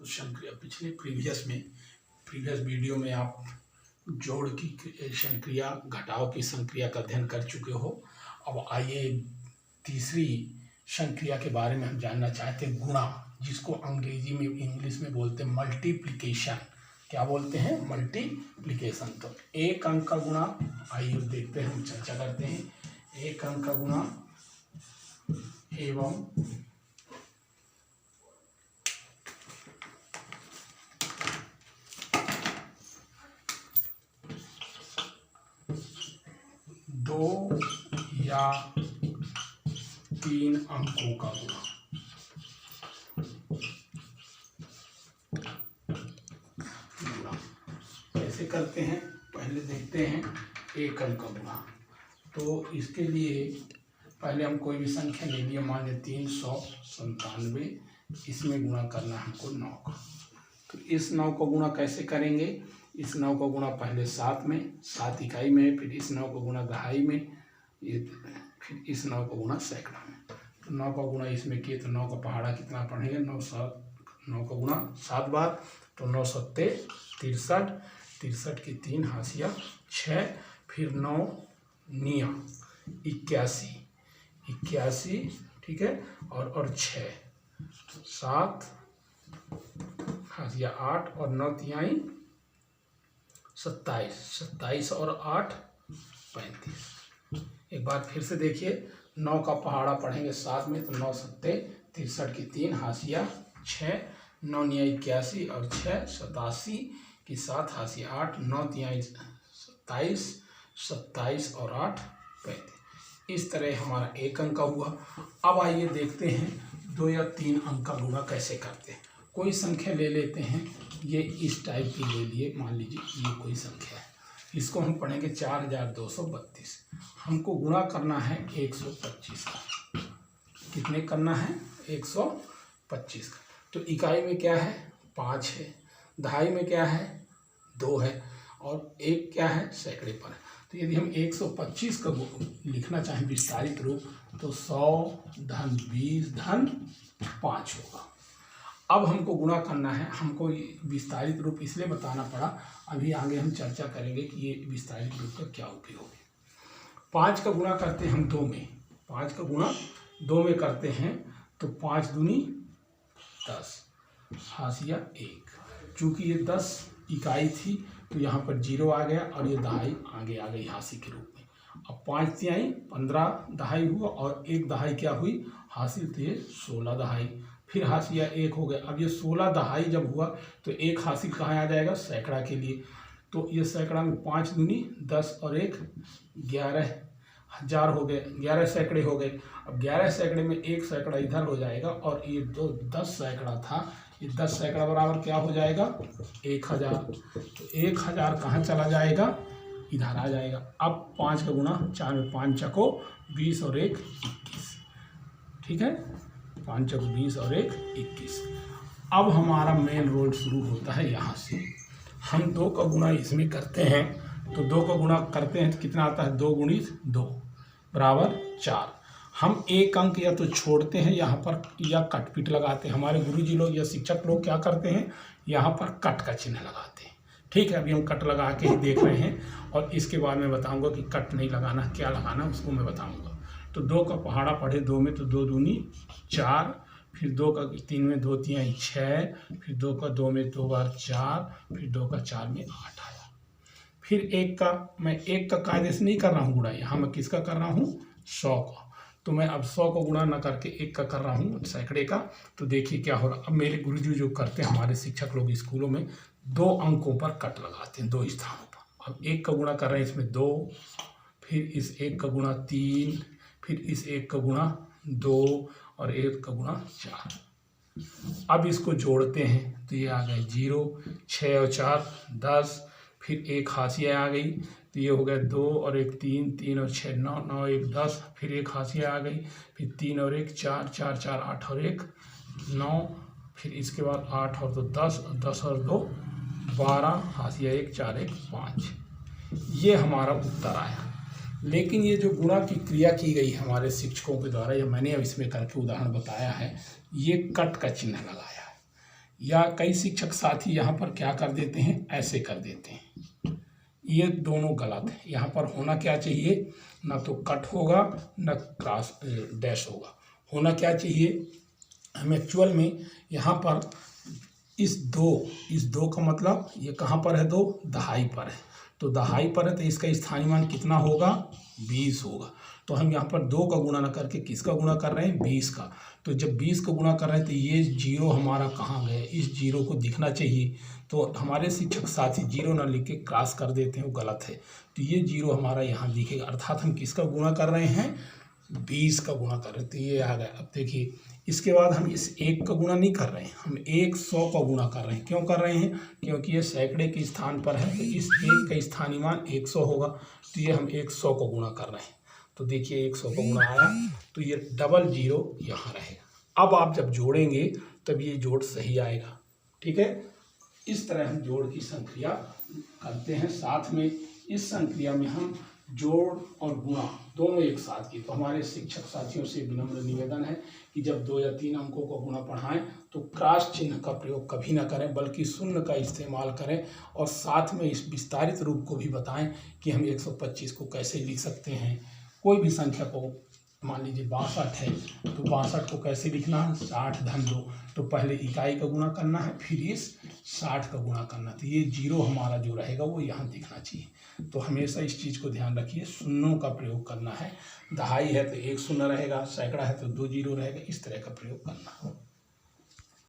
तो पिछले previous video में आप जोड़ की संक्रिया, घटाव की संक्रिया का अध्ययन कर चुके हो। अब आइए तीसरी संक्रिया के बारे में हम जानना चाहते हैं, गुणा, जिसको अंग्रेजी में इंग्लिश में बोलते हैं मल्टीप्लिकेशन। क्या बोलते हैं? मल्टीप्लिकेशन। तो एक अंक का गुणा, आइए देखते हैं, हम चर्चा करते हैं। एक अंक का गुणा एवं दो या तीन अंकों का गुणा। कैसे करते हैं पहले देखते हैं। एक अंक का गुणा, तो इसके लिए पहले हम कोई भी संख्या ले लिए, मान लें 397, इसमें गुणा करना है हमको 9 का। तो इस 9 को गुणा कैसे करेंगे? इस 9 को गुणा पहले 7 में, 7 इकाई में, फिर इस 9 को गुणा दहाई में, फिर इस 9 को गुणा सैकड़ा में। तो 9 का गुणा इसमें किए तो 9 का पहाड़ा कितना पड़ेगा? 9 का गुणा 7 बार, तो 9 सत्ते 63, 63 की 3 हाशिया 6, फिर 9 निया 81, ठीक है, और 6 7 हाशिया 8 और 9 तिहाई 27 और 8 35। एक बार फिर से देखिए, 9 का पहाड़ा पढ़ेंगे 7 में, तो 9 सत्ते 63 की 3 हाशिया 6, 9 निया 81 और 6 87 की 7 हाशिया 8, 9 तिहाई 27 और 8 35। इस तरह हमारा एक अंक का हुआ। अब आइए देखते हैं 2 या 3 अंक का गुणा कैसे करते हैं। कोई संख्या ले लेते हैं, ये इस टाइप की ले लिए, मान लीजिए ये कोई संख्या है, इसको हम पढ़ेंगे 4232। हमको गुणा करना है 125 का। कितने करना है? 125 का। तो इकाई में क्या है? 5 है, दहाई में क्या है? 2 है, और 1 क्या है? सैकड़े पर है। तो यदि हम 125 का लिखना चाहें विस्तारित रूप, तो 100 धन 20 धन 5 होगा। अब हमको गुणा करना है, हमको विस्तारित रूप इसलिए बताना पड़ा, अभी आगे हम चर्चा करेंगे कि ये विस्तारित रूप का क्या उपयोग है। 5 का गुणा करते हैं हम 2 में, 5 का गुणा 2 में करते हैं, तो 5 दूनी 10 हाशिया 1। चूँकि ये 10 इकाई थी तो यहाँ पर 0 आ गया, और ये दहाई आगे आ गई हाशिए के रूप में। अब 5 तिहाई 15 दहाई हुआ, और 1 दहाई क्या हुई? हासिल, तो ये 16 दहाई, फिर हाशिया 1 हो गया। अब ये 16 दहाई जब हुआ तो 1 हासिल कहाँ आ जाएगा? सैकड़ा के लिए। तो ये सैकड़ा में 5 दूनी 10 और 1 11,000 हो गए, 11 सैकड़े हो गए। अब 11 सैकड़े में 1 सैकड़ा इधर हो जाएगा, और ये जो 10 सैकड़ा था, ये 10 सैकड़ा बराबर क्या हो जाएगा? 1000। तो 1000 कहाँ चला जाएगा? इधर आ जाएगा। अब 5 का गुणा 4 में 5 चको 20 और 1 21, ठीक है, 5 चको 20 और 1 21। अब हमारा मेन रोल शुरू होता है यहाँ से। हम 2 का गुणा इसमें करते हैं, तो 2 का गुणा करते हैं तो कितना आता है? 2 गुणित 2 बराबर 4। हम एक अंक या तो छोड़ते हैं यहाँ पर, या कट पीट लगाते हैं। हमारे गुरुजी लोग या शिक्षक लोग क्या करते हैं? यहाँ पर कट का चिन्ह लगाते हैं। ठीक है, अभी हम कट लगा के ही देख रहे हैं, और इसके बाद मैं बताऊंगा कि कट नहीं लगाना, क्या लगाना, उसको मैं बताऊंगा। तो 2 का पहाड़ा पढ़े 2 में, तो 2 दूनी 4, फिर 2 का 3 में 2 तिहाई 6, फिर 2 का 2 में 2 बार 4, फिर 2 का 4 में 8 आया। फिर 1 का, मैं 1 का कायदे से नहीं कर रहा हूँ गुणा, यहाँ मैं किसका कर रहा हूँ? 100 का। तो मैं अब 100 को गुणा ना करके 1 का कर रहा हूँ, सैकड़े का। तो देखिए क्या हो रहा। अब मेरे गुरुजी जो करते हैं, हमारे शिक्षक लोग स्कूलों में 2 अंकों पर कट लगाते हैं, 2 स्थानों पर। अब 1 का गुणा कर रहे हैं इसमें 2, फिर इस 1 का गुणा 3, फिर इस 1 का गुणा 2, और 1 का गुणा 4। अब इसको जोड़ते हैं तो ये आ गए 0, 6 और 4 10, फिर 1 हाशिया आ गई, तो ये हो गया 2 और 1 3, 3 और 6 9, 9 1 10, फिर 1 हाशिया आ गई, फिर 3 और 1 4, 4 4 8 और 1 9, फिर इसके बाद 8 और 2 10, 10 और 2 12, हाशिया 1 4 1 5। ये हमारा उत्तर आया। लेकिन ये जो गुणा की क्रिया की गई हमारे शिक्षकों के द्वारा, या मैंने अब इसमें करके उदाहरण बताया है, ये कट का चिन्ह लगाया है। या कई शिक्षक साथी यहाँ पर क्या कर देते हैं, ऐसे कर देते हैं। ये दोनों गलत है। यहाँ पर होना क्या चाहिए, ना तो कट होगा ना क्रॉस डैश होगा। होना क्या चाहिए, हम एक्चुअल में यहाँ पर इस दो का मतलब ये कहाँ पर है, 2 दहाई पर है। तो दहाई पर है तो इसका स्थानीय मान कितना होगा, 20 होगा। तो हम यहाँ पर 2 का गुणा ना करके किसका गुणा कर रहे हैं, 20 का। तो जब 20 का गुणा कर रहे हैं तो ये जीरो हमारा कहाँ गए, इस जीरो को दिखना चाहिए। तो हमारे शिक्षक साथी जीरो ना लिख के क्रॉस कर देते हैं, वो गलत है। तो ये जीरो हमारा यहाँ दिखेगा, अर्थात हम किसका गुणा कर रहे हैं, 20 का गुणा कर रहे हैं। तो ये आ गया। अब देखिए इसके बाद हम इस 1 का गुणा नहीं कर रहे हैं, हम 100 का गुणा कर रहे हैं। क्यों कर रहे हैं, क्योंकि ये सैकड़े के स्थान पर है तो इस 1 का स्थानीय मान 100 होगा। तो ये हम 100 को गुणा कर रहे हैं। तो देखिए 100 का गुणा आया तो ये डबल जीरो यहाँ रहेगा। अब आप जब जोड़ेंगे तब ये जोड़ सही आएगा। ठीक है, इस तरह हम जोड़ की संक्रिया करते हैं। साथ में इस संक्रिया में हम जोड़ और गुणा दोनों एक साथ की। तो हमारे शिक्षक साथियों से विनम्र निवेदन है कि जब 2 या 3 अंकों को गुणा पढ़ाएं तो क्रॉस चिन्ह का प्रयोग कभी ना करें, बल्कि शून्य का इस्तेमाल करें। और साथ में इस विस्तारित रूप को भी बताएं कि हम 125 को कैसे लिख सकते हैं। कोई भी संख्या को, मान लीजिए 62 है तो 62 को कैसे लिखना है, 60 धन 2। तो पहले इकाई का गुणा करना है, फिर इस 60 का गुणा करना है। तो ये जीरो हमारा जो रहेगा वो यहाँ दिखना चाहिए। तो हमेशा इस चीज़ को ध्यान रखिए, शून्यों का प्रयोग करना है। दहाई है तो 1 शून्य रहेगा, सैकड़ा है तो 2 जीरो रहेगा, इस तरह का प्रयोग करना है।